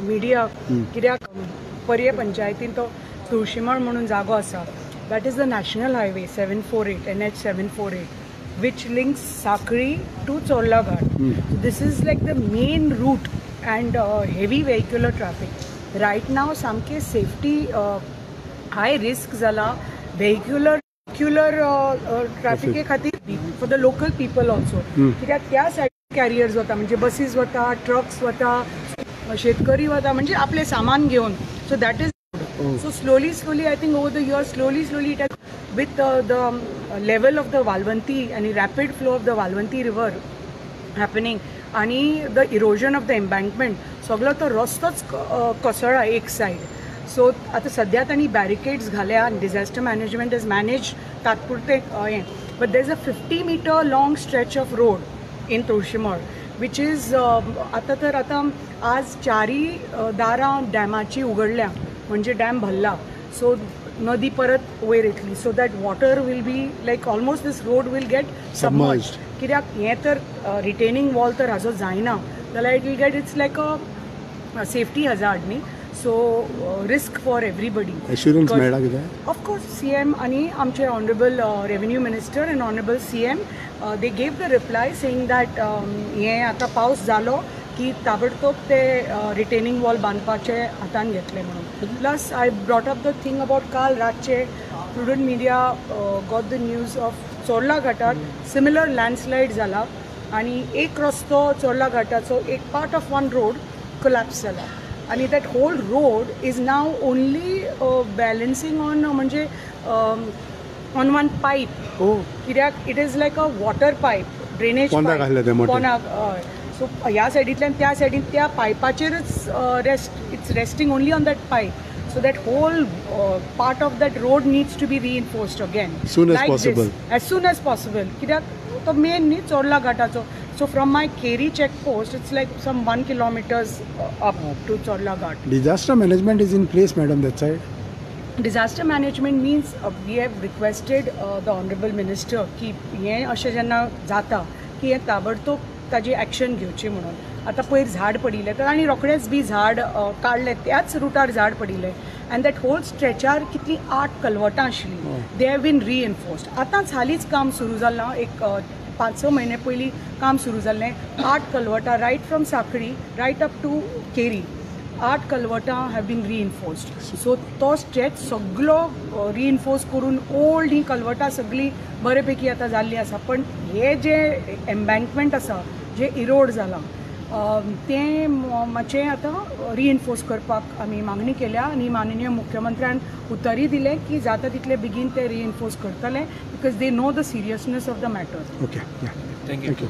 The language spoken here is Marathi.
मिडिया कित्याक पर्ये पंचायतीन तो तुळशीमळ म्हणून जागो आसा. That is the national highway 748 NH 748 which links Sakri to Chorla Ghat. This is like the main route and heavy vehicular traffic. Right now samke safety high risk zala vehicular traffic खातीर for the local people also. कित्याक त्या सायड कॅरियर्स वता म्हणजे बसीस वता, ट्रक्स वता, शेतकरी वता म्हणजे आपले सामान घेऊन. So that is so slowly I think over the years slowly it has with the level of the Valvanti and rapid flow of the Valvanti river happening आणि the erosion of the embankment सगळो तो रस्तोच कोसळ्ळा एक साइड. सो आता सध्या तांणी बॅरिकेड्स घाल्या आणि डिझास्टर मॅनेजमेंट इज मॅनेज तात्पुरते हें. But there is a 50 meter long stretch of road in Tulshimal which is आता आज 4 दारां डॅमाची उगडल्या म्हणजे डॅम भरला. सो नदी परत वयर येतली. So that water will be like almost this road will get submerged. कित्याक हें तर रिटेनिंग वॉल तर हाजो जायना जाल्यार it will get it's like a safety hazard न्ही. So risk for everybody. Assurance मेळ्ळा कितें? ऑफकोर्स CM आणि आमचे honourable revenue minister and honourable CM they gave the reply saying that हें आतां पावस जालो की ताबडतोब ते रिटेनिंग वॉल बांदपाचे हातान घेतले म्हणून. Plus I brought up the thing about काल रातचे prudent media got the news of Chorla घाटात सिमिलर लँडस्लायड जाला आणि एक रस्तो चोर्ला घाटाचो एक part of one road collapse जाला आणि that whole road is now only balancing on म्हणजे ऑन वन पाईप. कित्याक it is like a water pipe drainage पोनाक. सो ह्या सायडींतल्यान त्या सायडीन त्या पायपाचेरच it's resting only on that pipe. So that whole part of that road needs to be reinforced again. Soon as possible. As soon as possible. कित्याक तो मेन न्ही Chorla घाटाचो. So from my Keri checkpost, it's like some 1 kilometer up to Chorla Ghat. Disaster management is in place, madam, that side? Disaster management means we have requested the Honorable Minister की हें अशें जेन्ना जाता की हें ताबडतोब ताजी एक्शन घेवची म्हणून. आता पयर झाड पडिल्लें तर आनी रोखडेंच बी झाड काडलें त्याच रुटार झाड पडिल्लें अँड दॅट होल स्ट्रेचार कितलीं 8 कलवटां आशिल्लीं. They have been reinforced. आतांच हालींच काम सुरू जालां. एक 5-6 म्हयने पयलीं काम सुरू जाल्लें. 8 कलवटां right from Sakhali right up to Keri 8 कलवटां हॅव बीन रिएनफोर्स्ड. सो तो स्ट्रेच सगळो रिएनफोर्स करून ओल्ड ही कलवटां सगळीं बरे पैकी आतां जाल्लीं आसा. पण हे जे एम्बँकमेंट आसा जे इरोड जालां तें मातशें आतां रिएनफोर्स करपाक आमी मागणी केल्या आनी माननीय मुख्यमंत्र्यान उतरी दिलें की जाता तितले बेगीन ते रिएनफोर्स करतले because they know the seriousness of the matter. Okay, thank you.